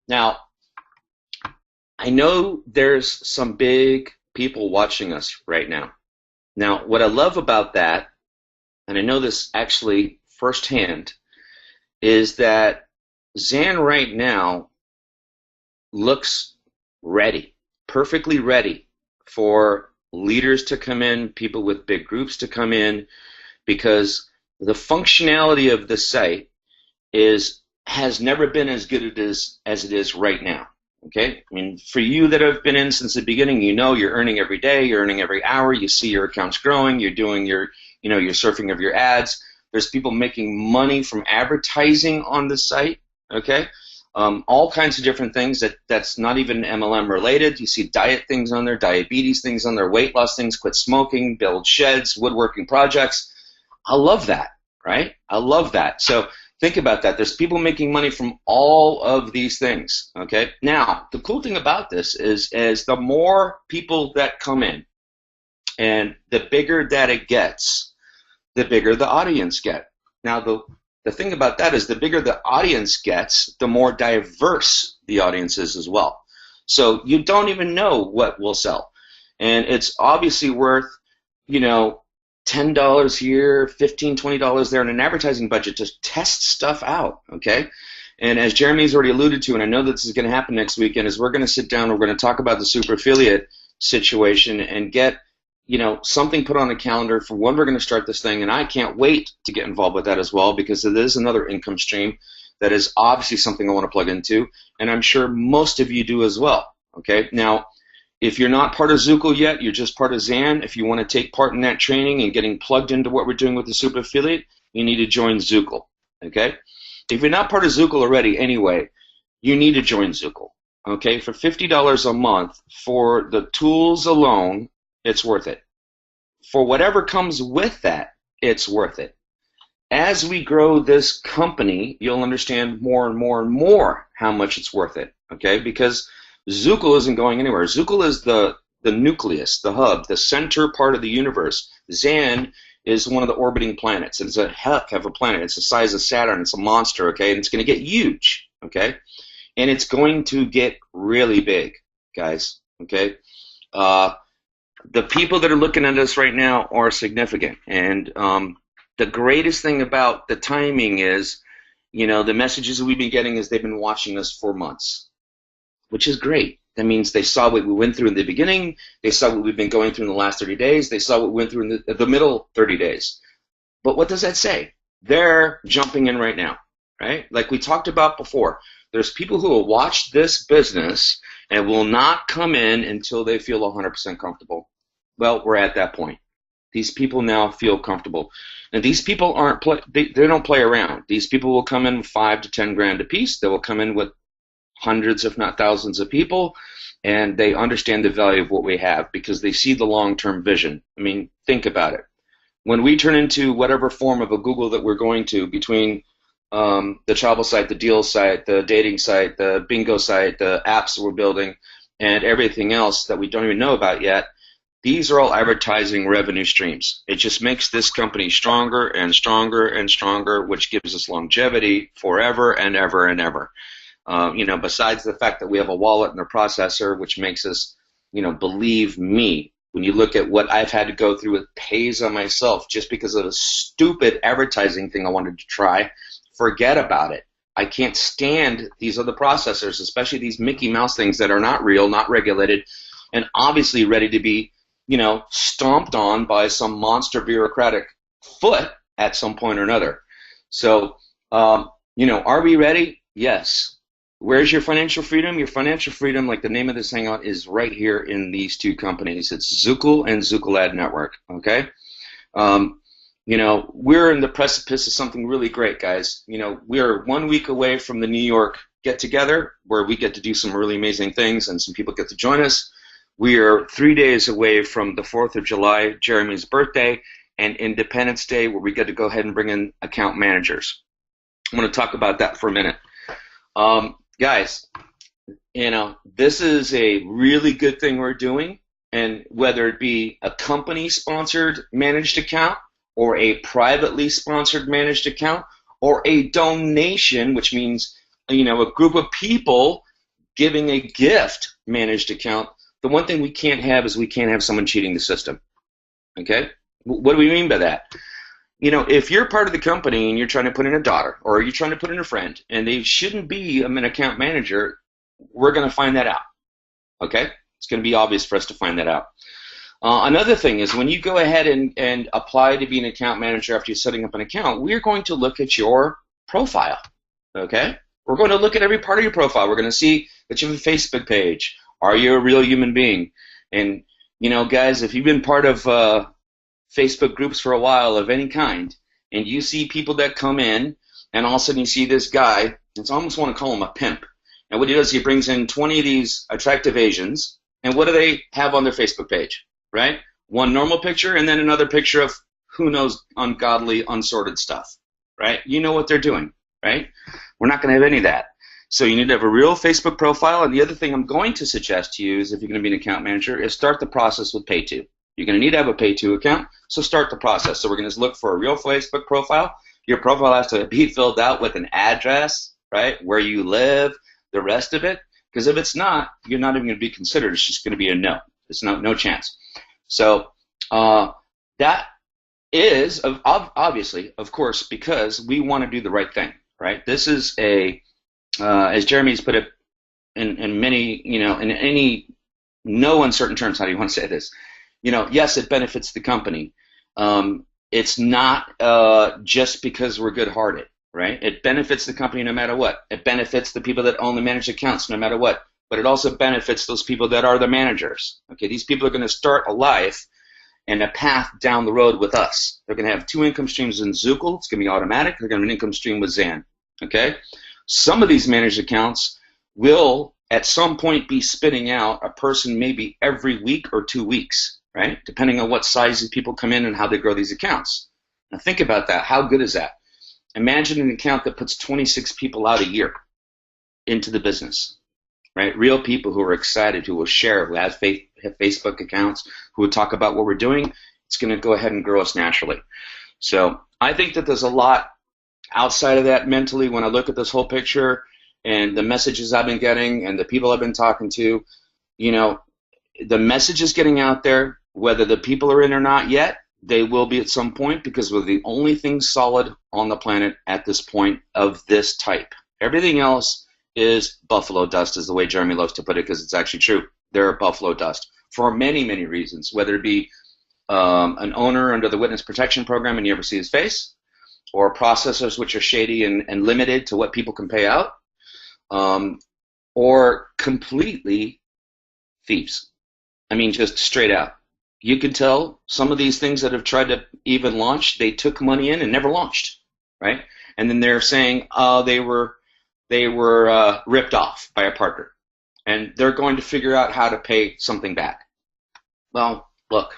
Now, I know there's some big people watching us right now. Now, what I love about that, and I know this actually firsthand, is that Zan right now looks ready, perfectly ready for leaders to come in, people with big groups to come in, because the functionality of the site is has never been as good as it is right now. Okay, I mean, for you that have been in since the beginning, you know you're earning every day, you're earning every hour, you see your accounts growing, you're doing your, your surfing of your ads. There's people making money from advertising on the site. Okay, all kinds of different things that's not even MLM related. You see diet things on there, diabetes things on there, weight loss things, quit smoking, build sheds, woodworking projects. I love that, right? I love that. So think about that. There's people making money from all of these things, okay? Now, the cool thing about this is the more people that come in and the bigger that it gets, the bigger the audience get. Now, the thing about that is the bigger the audience gets, the more diverse the audience is as well. So you don't even know what will sell. And it's obviously worth, $10 here, $15, $20 there in an advertising budget to test stuff out, okay? And as Jeremy's already alluded to, and I know that this is going to happen next weekend, is we're going to sit down, we're going to talk about the super affiliate situation and get, something put on the calendar for when we're going to start this thing. And I can't wait to get involved with that as well, because it is another income stream that is obviously something I want to plug into, and I'm sure most of you do as well, okay? Now, if you're not part of Zukul yet, you're just part of Zan. If you want to take part in that training and getting plugged into what we're doing with the super affiliate, you need to join Zukul, okay? If you're not part of Zukul already anyway, you need to join Zukul, okay? For $50 a month, for the tools alone, it's worth it. For whatever comes with that, it's worth it. As we grow this company, you'll understand more and more and more how much it's worth it, okay? Because Zukul isn't going anywhere. Zukul is the nucleus, the hub, the center part of the universe. Zan is one of the orbiting planets. It's a heck of a planet. It's the size of Saturn. It's a monster, okay? And it's going to get huge, okay? And it's going to get really big, guys, okay? The people that are looking at us right now are significant. And the greatest thing about the timing is, the messages that we've been getting is they've been watching us for months, which is great. That means they saw what we went through in the beginning. They saw what we've been going through in the last 30 days. They saw what we went through in the middle 30 days. But what does that say? They're jumping in right now, right? Like we talked about before. There's people who will watch this business and will not come in until they feel 100% comfortable. Well, we're at that point. These people now feel comfortable. And these people they don't play around. These people will come in with 5 to 10 grand a piece. They will come in with hundreds, if not thousands of people, and they understand the value of what we have because they see the long-term vision. I mean, think about it. When we turn into whatever form of a Google that we're going to, between the travel site, the deal site, the dating site, the bingo site, the apps that we're building, and everything else that we don't even know about yet, these are all advertising revenue streams. It just makes this company stronger and stronger and stronger, which gives us longevity forever and ever and ever. Besides the fact that we have a wallet and a processor, which makes us, believe me, when you look at what I've had to go through with Payza myself, just because of a stupid advertising thing I wanted to try, forget about it. I can't stand these other processors, especially these Mickey Mouse things that are not real, not regulated, and obviously ready to be, stomped on by some monster bureaucratic foot at some point or another. So, are we ready? Yes. Where's your financial freedom? Your financial freedom, like the name of this hangout, is right here in these two companies. It's Zukul and Zukul Ad Network, okay? We're in the precipice of something really great, guys. We're 1 week away from the New York get-together where we get to do some really amazing things and some people get to join us. We are 3 days away from the 4th of July, Jeremy's birthday, and Independence Day, where we get to go ahead and bring in account managers. I'm going to talk about that for a minute. Guys, this is a really good thing we're doing, and whether it be a company-sponsored managed account or a privately sponsored managed account or a donation, which means, a group of people giving a gift managed account, the one thing we can't have is we can't have someone cheating the system. Okay? What do we mean by that? You know, if you're part of the company and you're trying to put in a daughter or you're trying to put in a friend and they shouldn't be an account manager, we're going to find that out. Okay? It's going to be obvious for us to find that out. Another thing is when you go ahead and apply to be an account manager after you're setting up an account, we're going to look at your profile. Okay? We're going to look at every part of your profile. We're going to see that you have a Facebook page. Are you a real human being? And, you know, guys, if you've been part of Facebook groups for a while of any kind, and you see people that come in, and all of a sudden you see this guy, it's almost want to call him a pimp. And what he does, he brings in 20 of these attractive Asians, and what do they have on their Facebook page, right? One normal picture, and then another picture of who knows ungodly, unsorted stuff, right? You know what they're doing, right? We're not going to have any of that. So you need to have a real Facebook profile, and the other thing I'm going to suggest to you is if you're going to be an account manager is start the process with Pay2. You're going to need to have a Pay2 account, so start the process. So we're going to look for a real Facebook profile. Your profile has to be filled out with an address, right, where you live, the rest of it, because if it's not, you're not even going to be considered. It's just going to be a no. It's no chance. So that is, obviously, of course, because we want to do the right thing, right? This is a, as Jeremy's put it in many, you know, in any, no uncertain terms, how do you want to say this? You know, yes, it benefits the company. It's not just because we're good-hearted, right? It benefits the company no matter what. It benefits the people that own the managed accounts no matter what. But it also benefits those people that are the managers. Okay, these people are going to start a life and a path down the road with us. They're going to have 2 income streams in Zukul. It's going to be automatic. They're going to have an income stream with Zan. Okay, some of these managed accounts will at some point be spitting out a person maybe every week or 2 weeks. Right? Depending on what size people come in and how they grow these accounts. Now think about that. How good is that? Imagine an account that puts 26 people out a year into the business. Right? Real people who are excited, who will share, who have Facebook accounts, who will talk about what we're doing. It's going to go ahead and grow us naturally. So I think that there's a lot outside of that mentally when I look at this whole picture and the messages I've been getting and the people I've been talking to. You know, the message is getting out there. Whether the people are in or not yet, they will be at some point because we're the only thing solid on the planet at this point of this type. Everything else is buffalo dust, is the way Jeremy loves to put it, because it's actually true. They're buffalo dust for many, many reasons, whether it be an owner under the witness protection program and you ever see his face, or processors which are shady and limited to what people can pay out, or completely thieves. I mean, just straight out. You can tell some of these things that have tried to even launch, they took money in and never launched, right? And then they're saying, they were ripped off by a partner, and they're going to figure out how to pay something back. Well, look,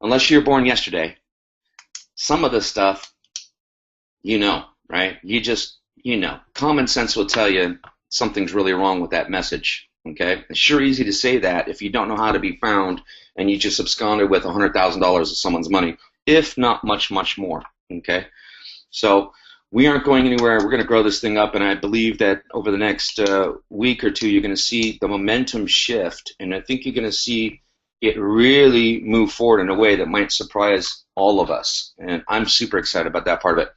unless you're born yesterday, some of this stuff, you know, right? You know, common sense will tell you something's really wrong with that message. Okay, it's sure easy to say that if you don't know how to be found and you just absconded with $100,000 of someone's money, if not much, much more. Okay, so we aren't going anywhere. We're going to grow this thing up, and I believe that over the next week or two, you're going to see the momentum shift, and I think you're going to see it really move forward in a way that might surprise all of us, and I'm super excited about that part of it.